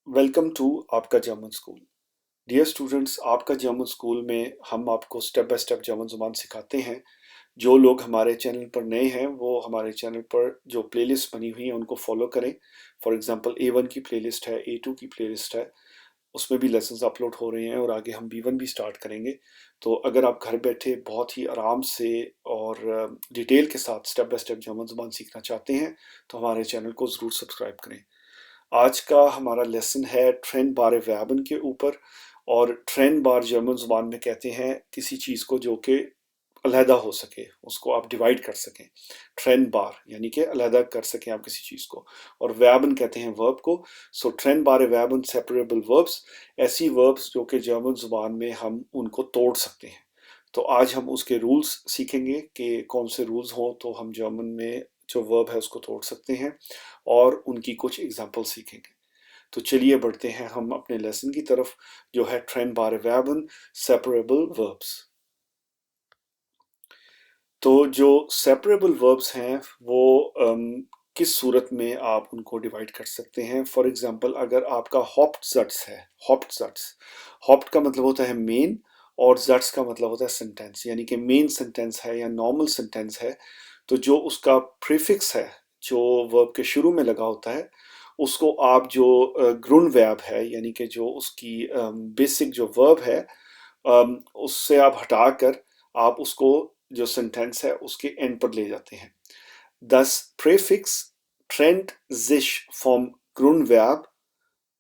Welcome to आपका German school. Dear students, आपका German school में हम आपको स्टेप बाय स्टेप जर्मन ज़ुबान सिखाते हैं। जो लोग हमारे चैनल पर नए हैं वो हमारे चैनल पर जो प्लेलिस्ट बनी हुई है उनको फॉलो करें। फॉर एग्जांपल A1 की प्लेलिस्ट है, A2 की प्लेलिस्ट है, उसमें भी लेसन्स अपलोड हो रहे हैं और आगे हम B1 भी स्टार्ट करेंगे। तो अगर आप घर बैठे बहुत ही आराम से और डिटेल के साथ स्टेप बाय स्टेप जर्मन ज़ुबान सीखना चाहते हैं तो हमारे चैनल को ज़रूर सब्सक्राइब करें। आज का हमारा लेसन है trennbare Verben के ऊपर। और trennbar जर्मन ज़ुबान में कहते हैं किसी चीज़ को जो कि अलहदा हो सके, उसको आप डिवाइड कर सकें। trennbar यानी कि अलहदा कर सकें आप किसी चीज़ को, और Verben कहते हैं वर्ब को। सो trennbare Verben सेपरेबल वर्ब्स, ऐसी वर्ब्स जो कि जर्मन ज़ुबान में हम उनको तोड़ सकते हैं। तो आज हम उसके रूल्स सीखेंगे कि कौन से रूल्स हों तो हम जर्मन में जो वर्ब है उसको तोड़ सकते हैं, और उनकी कुछ एग्जाम्पल सीखेंगे। तो चलिए बढ़ते हैं हम अपने लेसन की तरफ, जो है trennbare Verben सेपरेबल वर्ब्स। तो जो सेपरेबल वर्ब्स हैं वो किस सूरत में आप उनको डिवाइड कर सकते हैं। फॉर एग्जांपल, अगर आपका Hauptsatz है, Hauptsatz, Haupt का मतलब होता है मेन और Satz का मतलब होता है सेंटेंस, यानी कि मेन सेंटेंस है या नॉर्मल सेंटेंस है, तो जो उसका प्रीफिक्स है जो वर्ब के शुरू में लगा होता है उसको आप जो ग्रुनवर्ब है यानी कि जो उसकी बेसिक जो वर्ब है उससे आप हटाकर आप उसको जो सेंटेंस है उसके एंड पर ले जाते हैं। Das Präfix trennt sich vom Grundverb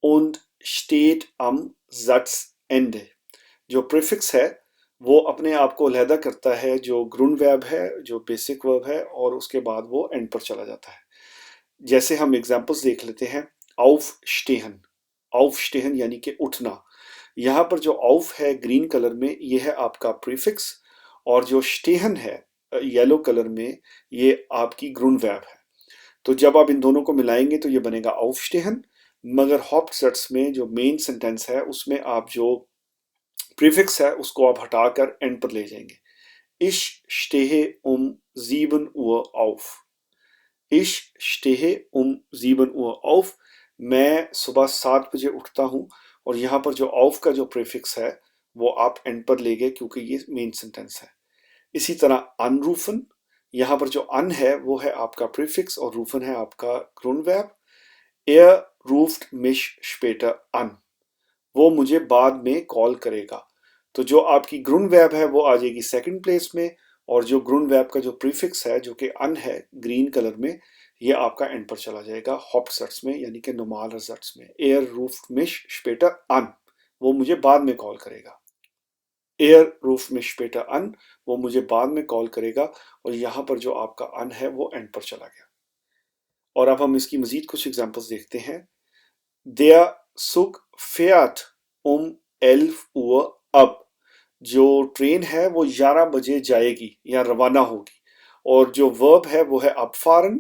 und steht am Satzende। जो प्रीफिक्स है वो अपने आप को अलहदा करता है जो ग्रुनवर्ब है, जो बेसिक वर्ब है, और उसके बाद वो एंड पर चला जाता है। जैसे हम एग्जांपल्स देख लेते हैं। aufstehen, aufstehen यानी कि उठना। यहाँ पर जो auf है ग्रीन कलर में, ये है आपका प्रीफिक्स, और जो stehen है येलो कलर में, ये आपकी ग्रुनवर्ब है। तो जब आप इन दोनों को मिलाएंगे तो ये बनेगा aufstehen। मगर Hauptsatz में जो मेन सेंटेंस है उसमें आप जो प्रीफिक्स है उसको आप हटाकर एंड पर ले जाएंगे। Ich stehe um 7 Uhr auf। Ich stehe um 7 Uhr auf। मैं सुबह 7 बजे उठता हूँ, और यहाँ पर जो auf का जो प्रीफिक्स है वो आप एंड पर ले गए क्योंकि ये मेन सेंटेंस है। इसी तरह anrufen, यहाँ पर जो an है वो है आपका प्रीफिक्स और rufen है आपका ग्रुनवर्ब। Er ruft mich später an। वो मुझे बाद में कॉल करेगा। तो जो आपकी ग्रुनवर्ब है वो आ जाएगी सेकंड प्लेस में, और जो ग्रुनवर्ब का जो प्रीफिक्स है जो कि अन है ग्रीन कलर में, ये आपका एंड पर चला जाएगा Hauptsatz में यानी कि normaler Satz में। Er ruft mich später an, वो मुझे बाद में कॉल करेगा। Er ruft mich später an, वो मुझे बाद में कॉल करेगा, और यहाँ पर जो आपका अन है वो एंड पर चला गया। और अब हम इसकी मजीद कुछ एग्जांपल्स देखते हैं। Der Zug fährt um 11 Uhr ab। जो ट्रेन है वो 11 बजे जाएगी या रवाना होगी। और जो वर्ब है वो है abfahren,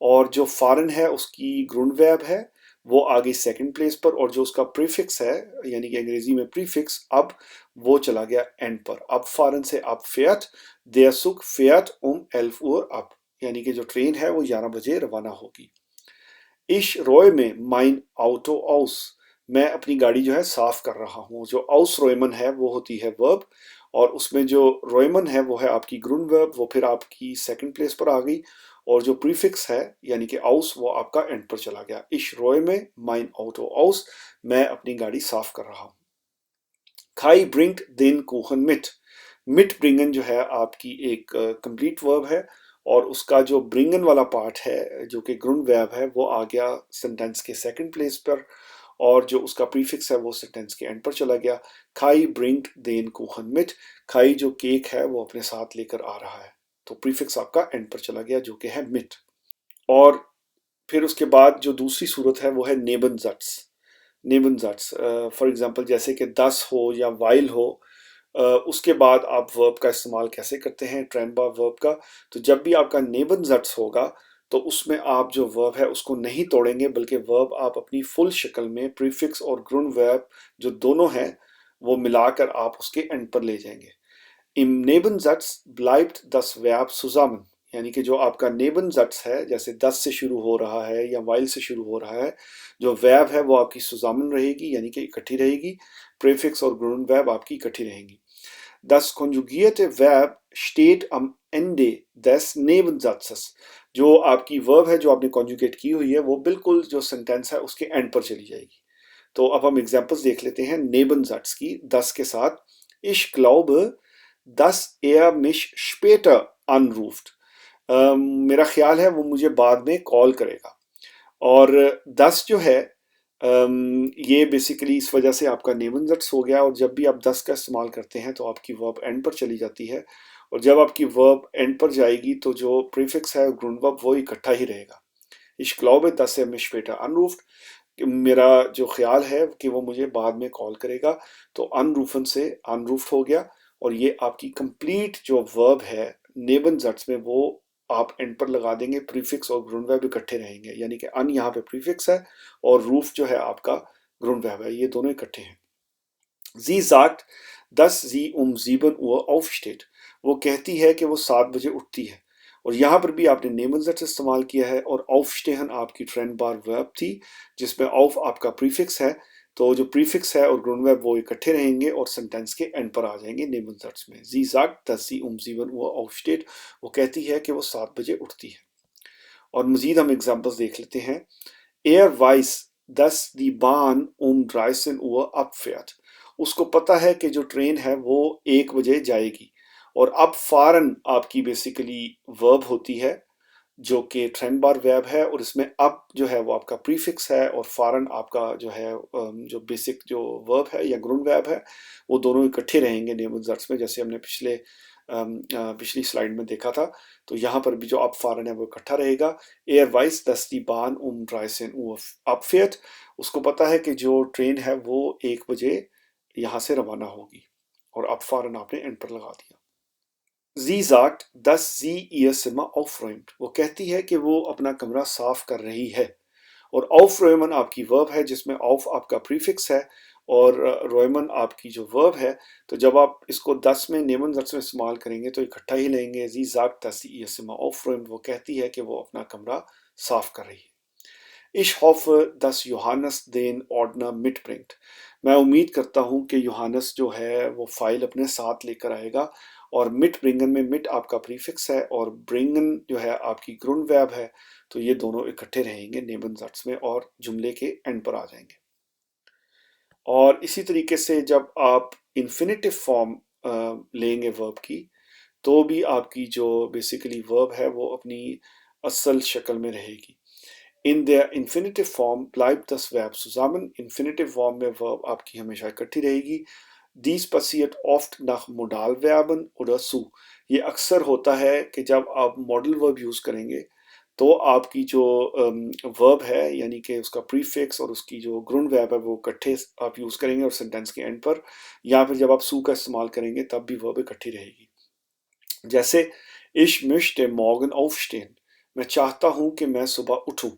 और जो फारन है उसकी ग्रुनवर्ब है, वो आ गई सेकंड प्लेस पर, और जो उसका प्रीफिक्स है यानी कि अंग्रेजी में प्रीफिक्स अब, वो चला गया एंड पर। abfahren से abfährt, der Zug fährt um 11 Uhr ab, यानी कि जो ट्रेन है वो 11 बजे रवाना होगी। Ich räume mein Auto aus। मैं अपनी गाड़ी जो है साफ कर रहा हूँ। जो ausräumen है वो होती है वर्ब, और उसमें जो räumen है वो है आपकी ग्रुनवर्ब, वो फिर आपकी सेकंड प्लेस पर आ गई, और जो प्रीफिक्स है यानी कि aus वो आपका एंड पर चला गया। Ich räume mein Auto aus, मैं अपनी गाड़ी साफ कर रहा हूँ। Kai bringt den Kuchen mit। mit bringen जो है आपकी एक कंप्लीट वर्ब है, और उसका जो ब्रिंगन वाला पार्ट है जो कि ग्रुनवर्ब है वो आ गया सेंटेंस के सेकंड प्लेस पर, और जो उसका प्रीफिक्स है वो सेंटेंस के एंड पर चला गया। खाई ब्रिंग देन कुहन मिट, खाई जो केक है वो अपने साथ लेकर आ रहा है, तो प्रीफिक्स आपका एंड पर चला गया जो कि है मिट। और फिर उसके बाद जो दूसरी सूरत है वो है नेबनजट्स। नेबनजट्स फॉर एग्जांपल जैसे कि दस हो या वाइल हो, उसके बाद आप वर्ब का इस्तेमाल कैसे करते हैं, ट्रेनबा वर्ब का। तो जब भी आपका नेबनजट्स होगा तो उसमें आप जो वर्ब है उसको नहीं तोड़ेंगे, बल्कि वर्ब आप अपनी फुल शक्ल में प्रीफिक्स और ग्रुनवर्ब जो दोनों हैं वो मिलाकर आप उसके एंड पर ले जाएंगे। Im Nebensatz bleibt das Verb zusammen। यानी कि जो आपका नेबनज़ट्स है, जैसे दस से शुरू हो रहा है या वाइल से शुरू हो रहा है, जो वर्ब है वो आपकी सुजामन रहेगी, यानी कि इकट्ठी रहेगी। प्रीफिक्स और ग्रुंडवर्ब आपकी इकट्ठी रहेंगी। Das konjugierte Verb steht am Ende des Nebensatzes। जो आपकी वर्ब है जो आपने कॉन्जुगेट की हुई है वो बिल्कुल जो सेंटेंस है उसके एंड पर चली जाएगी। तो अब हम एग्जांपल्स देख लेते हैं नेबनज़ट्स की दस के साथ। Ich glaube, dass mich später anruft। मेरा ख्याल है वो मुझे बाद में कॉल करेगा। और 10 जो है ये बेसिकली इस वजह से आपका नेमनजट्स हो गया। और जब भी आप 10 का इस्तेमाल करते हैं तो आपकी वर्ब एंड पर चली जाती है, और जब आपकी वर्ब एंड पर जाएगी तो जो प्रीफिक्स है ग्रुंडवर्ब वो इकट्ठा ही रहेगा। Ich glaube, dass mich später anruft। मेरा जो ख्याल है कि वो मुझे बाद में कॉल करेगा। तो अनरूफन से अनरूफ्ड हो गया, और ये आपकी कंप्लीट जो वर्ब है नेबनजट्स में वो आप एंड पर लगा देंगे। प्रीफिक्स और ग्रुंडवर्ब इकट्ठे रहेंगे, यानी कि अन यहाँ पे प्रीफिक्स है और रूफ जो है आपका ग्रुंडवर्ब है, ये दोनों इकट्ठे हैं। Sie sagt, dass sie um 7 Uhr aufsteht। वो कहती है कि वो 7 बजे उठती है। और यहाँ पर भी आपने नेमनज़ट्स इस्तेमाल किया है, और aufstehen आपकी ट्रेंड बार वर्ब थी जिसमें auf आपका प्रीफिक्स है। तो जो प्रीफिक्स है और ग्रुंडवर्ब वो इकट्ठे रहेंगे और सेंटेंस के एंड पर आ जाएंगे नेमनज़ट्स में। Sie sagt, dass sie um 7 Uhr aufsteht। वो कहती है कि वो 7 बजे उठती है। और मजीद हम एग्जांपल्स देख लेते हैं। Er weiß, dass die Bahn um 13 Uhr abfährt। उसको पता है कि जो ट्रेन है वो 1 बजे जाएगी। और अब फारन आपकी बेसिकली वर्ब होती है जो कि ट्रेंड बार वर्ब है, और इसमें अब जो है वो आपका प्रीफिक्स है, और फॉरन आपका जो है जो बेसिक जो वर्ब है या ग्रुंड वर्ब है वो दोनों इकट्ठे रहेंगे नेमनज़ट्स में, जैसे हमने पिछली स्लाइड में देखा था। तो यहाँ पर भी जो अब फॉरन है वो इकट्ठा रहेगा। एयर वाइस दस दी बान उम ड्राइसन अपफेट। उसको पता है कि जो ट्रेन है वो 1 बजे यहाँ से रवाना होगी, और अब फॉरन आपने एंड पर लगा दिया। Sie sagt, dass sie ihr Zimmer aufräumt। वो कहती है कि वो अपना कमरा साफ कर रही है। और aufräumen आपकी वर्ब है जिसमें auf आपका प्रीफिक्स है और räumen आपकी जो वर्ब है। तो जब आप इसको 10 में नेमनज़ट्स में इस्तेमाल करेंगे तो इकट्ठा ही लेंगे। Sie sagt, dass sie ihr Zimmer aufräumt। वो कहती है कि वो अपना कमरा साफ कर रही है। Ich hoffe, dass Johannes den Ordner mitbringt। मैं उम्मीद करता हूँ कि योहानस जो है वो फाइल अपने साथ लेकर आएगा। और मिट ब्रिंगन में मिट आपका प्रीफिक्स है और ब्रिंगन जो है आपकी ग्रुंड वर्ब है। तो ये दोनों इकट्ठे रहेंगे नेबनज़ट्स में और जुमले के एंड पर आ जाएंगे। और इसी तरीके से जब आप इन्फिनेटिव फॉर्म लेंगे वर्ब की, तो भी आपकी जो बेसिकली वर्ब है वो अपनी असल शक्ल में रहेगी। In der Infinitive Form bleibt das Verb zusammen। Infinitive Form में verb आपकी हमेशा इकट्ठी रहेगी। Dies passiert oft nach Modalverben oder zu। ये अक्सर होता है कि जब आप मॉडल वर्ब यूज करेंगे तो आपकी जो वर्ब है यानी कि उसका प्रीफिक्स और उसकी जो ग्रुंड वर्ब है वो इकट्ठे आप यूज करेंगे और सेंटेंस के एंड पर, या फिर जब आप सू का इस्तेमाल करेंगे तब भी वर्ब इकट्ठी रहेगी। जैसे Ich möchte morgen aufstehen। मैं चाहता हूं कि मैं सुबह उठूं।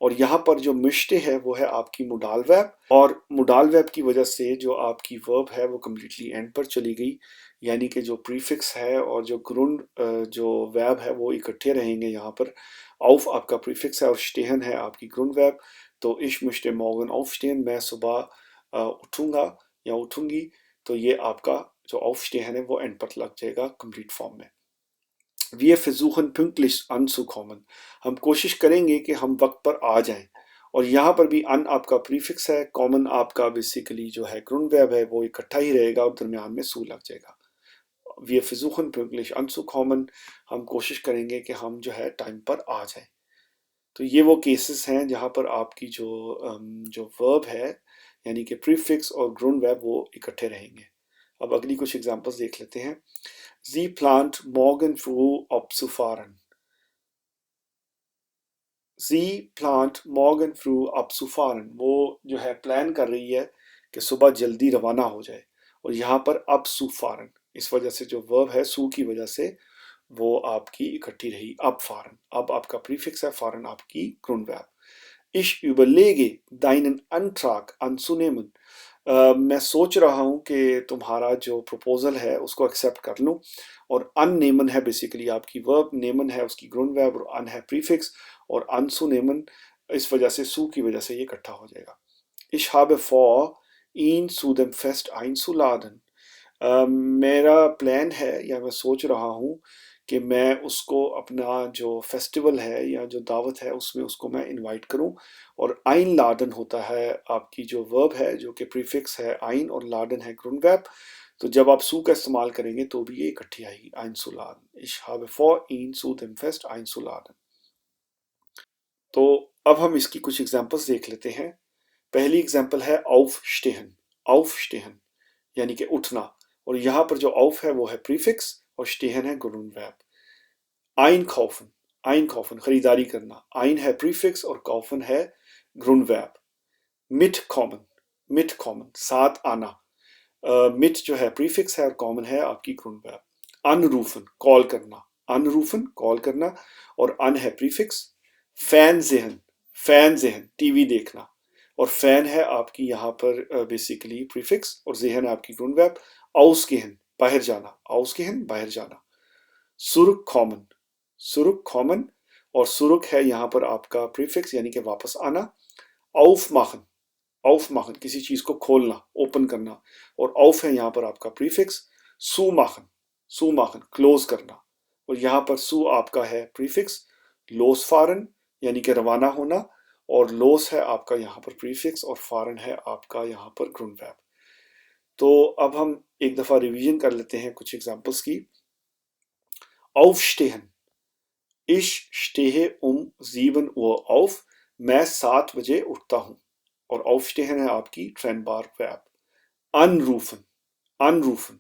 और यहाँ पर जो मिश्ते है वो है आपकी मुडाल वर्ब, और मुडाल वर्ब की वजह से जो आपकी वर्ब है वो कम्प्लीटली एंड पर चली गई, यानी कि जो प्रीफिक्स है और जो ग्रुंड जो वर्ब है वो इकट्ठे रहेंगे यहाँ पर। auf आपका प्रीफिक्स है और स्टेहन है आपकी ग्रुंड वर्ब। तो ich möchte morgen aufstehen, मैं सुबह उठूंगा या उठूंगी। तो ये आपका जो aufstehen है वो एंड पर लग जाएगा कंप्लीट फॉर्म में। Wir versuchen pünktlich anzukommen। हम कोशिश करेंगे कि हम वक्त पर आ जाएं। और यहाँ पर भी अन आपका प्रीफिक्स है, कॉमन आपका बेसिकली जो है ग्रुंड वर्ब है वो इकट्ठा ही रहेगा और दरमियान में सू लग जाएगा। Wir versuchen pünktlich anzukommen। हम कोशिश करेंगे कि हम जो है टाइम पर आ जाएं। तो ये वो केसेस हैं जहाँ पर आपकी जो वर्ब है यानी कि प्रीफिक्स और ग्रुंड वर्ब वो इकट्ठे रहेंगे। अब अगली कुछ एग्जांपल्स देख लेते हैं। Sie plant morgen früh abzufahren। Sie plant morgen früh abzufahren। वो जो है प्लान कर रही है कि सुबह जल्दी रवाना हो जाए। और यहाँ पर abzufahren इस वजह से जो वर्ब है सू की वजह से वो आपकी इकट्ठी रही abfahren। अब आपका प्रीफिक्स है, fahren आपकी ग्रुंड verb. Ich überlege, deinen Antrag anzunehmen। मैं सोच रहा हूँ कि तुम्हारा जो प्रपोजल है उसको एक्सेप्ट कर लूँ। और अननेमन है बेसिकली आपकी वर्ब, नेमन है उसकी ग्रुन वर्ब और अन है प्रीफिक्स, और अनसु नेमन इस वजह से सू की वजह से ये इकट्ठा हो जाएगा। Ich habe vor, ihn zu dem Fest einzuladen. मेरा प्लान है या मैं सोच रहा हूँ कि मैं उसको अपना जो फेस्टिवल है या जो दावत है उसमें उसको मैं इनवाइट करूँ। और आइन लाडन होता है आपकी जो वर्ब है जो कि प्रीफिक्स है आइन, और लाडन है ग्रुनवर्ब। तो जब आप सू का इस्तेमाल करेंगे तो भी ये इकट्ठी आएगी, आइन सु Laden. Ich habe vor, ihn zu dem Fest einzuladen. तो अब हम इसकी कुछ एग्जांपल्स देख लेते हैं। पहली एग्जांपल है aufstehen, aufstehen यानी कि उठना, और यहाँ पर जो auf है वो है प्रीफिक्स और stehen है ग्रुनवर्ब। einkaufen, einkaufen खरीदारी करना, ein है प्रीफिक्स और kaufen है ग्रुनवर्ब। mitkommen, mitkommen साथ आना, mit जो है प्रीफिक्स है और कॉमन है आपकी ग्रुनवर्ब। anrufen कॉल करना, anrufen कॉल करना और an है प्रीफिक्स। फैन जेहन टीवी देखना, और फैन है आपकी यहाँ पर बेसिकली प्रीफिक्स और जेहन है आपकी ग्रुनवर्ब। ausgehen बाहर जाना, ausgehen बाहर जाना। zurückkommen, zurückkommen और zurück है यहाँ पर आपका प्रीफिक्स यानी कि वापस आना। aufmachen, aufmachen किसी चीज को खोलना, ओपन करना, और auf है यहाँ पर आपका प्रीफिक्स। zumachen, zumachen क्लोज करना, और यहाँ पर su आपका है प्रीफिक्स। losfahren यानी कि रवाना होना, और लोस है आपका यहाँ पर प्रीफिक्स और फारन है आपका यहाँ पर ग्रुनवर्ब। तो अब हम एक दफा रिवीजन कर लेते हैं कुछ एग्जांपल्स की। aufstehen, ich stehe um 7 Uhr auf, मैं 7 बजे उठता हूँ, और aufstehen है आपकी trennbar verb। anrufen, anrufen,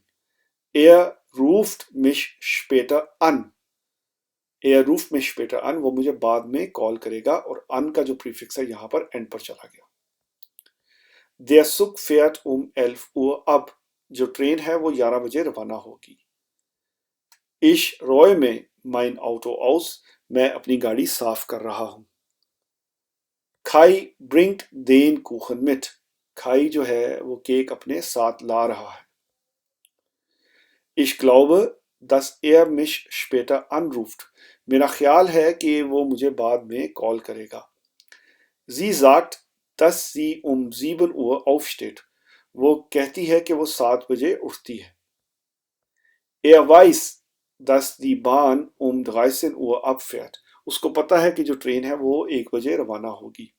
er ruft mich später an, er ruft mich später an वो मुझे बाद में कॉल करेगा, और an का जो प्रीफिक्स है यहाँ पर एंड पर चला गया। Der Zug fährt um 11 Uhr ab, जो ट्रेन है वो 11 बजे रवाना होगी। Ich räume mein Auto aus, मैं अपनी गाड़ी साफ कर रहा हूँ। Kai bringt den Kuchen mit, Kai जो है वो केक अपने साथ ला रहा है। Ich glaube, dass er mich später anruft, मेरा ख्याल है कि वो मुझे बाद में कॉल करेगा। Sie sagt, dass sie um 7 Uhr aufsteht, वो कहती है कि वो 7 बजे उठती है। Er weiß, dass die Bahn um 13 Uhr abfährt, उसको पता है कि जो ट्रेन है वो 1 बजे रवाना होगी।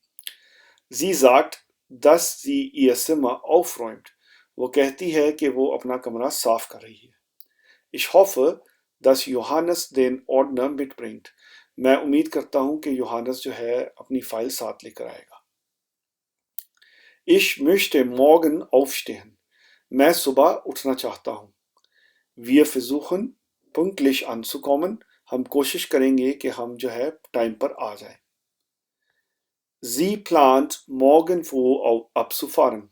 Sie sagt, dass sie ihr Zimmer aufräumt, वो कहती है कि वो अपना कमरा साफ कर रही है। Ich hoffe, dass Johannes den Ordner mitbringt, मैं उम्मीद करता हूँ कि योहानस जो है अपनी फाइल साथ लेकर आएगा। Ich möchte morgen aufstehen, मैं सुबह उठना चाहता हूँ। Wir versuchen pünktlich anzukommen, हम कोशिश करेंगे कि हम जो है टाइम पर आ जाए। Sie plant morgen früh abzufahren,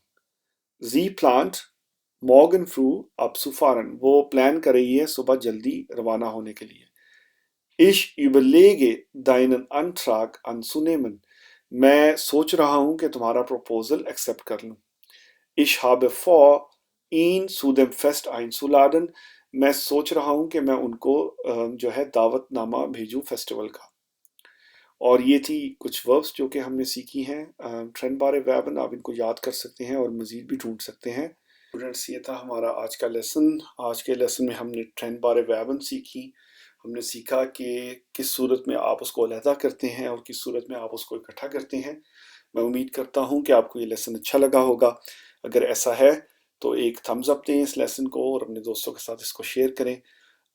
Sie plant morgen früh abzufahren, वो प्लान कर रही है सुबह जल्दी रवाना होने के लिए। Ich überlege deinen Antrag anzunehmen, मैं सोच रहा हूँ कि तुम्हारा प्रपोजल एक्सेप्ट कर लूँ। Ich habe vor, ihn zu dem Fest einzuladen, मैं सोच रहा हूँ कि मैं उनको जो है दावतनामा भेजूँ फेस्टिवल का। और ये थी कुछ वर्ब्स जो कि हमने सीखी हैं। ट्रेंड बारे वर्बन आप इनको याद कर सकते हैं और मज़ीद भी ढूंढ सकते हैं। स्टूडेंट्स, ये था हमारा आज का लेसन। आज के लेसन में हमने ट्रेंड बारे वर्बन सीखी। हमने सीखा कि किस सूरत में आप उसको अलहदा करते हैं और किस सूरत में आप उसको इकट्ठा करते हैं। मैं उम्मीद करता हूँ कि आपको ये लेसन अच्छा लगा होगा। अगर ऐसा है तो एक थम्स अप दें इस लेसन को और अपने दोस्तों के साथ इसको शेयर करें।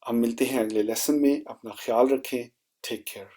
हम मिलते हैं अगले लेसन में। अपना ख्याल रखें। Take care.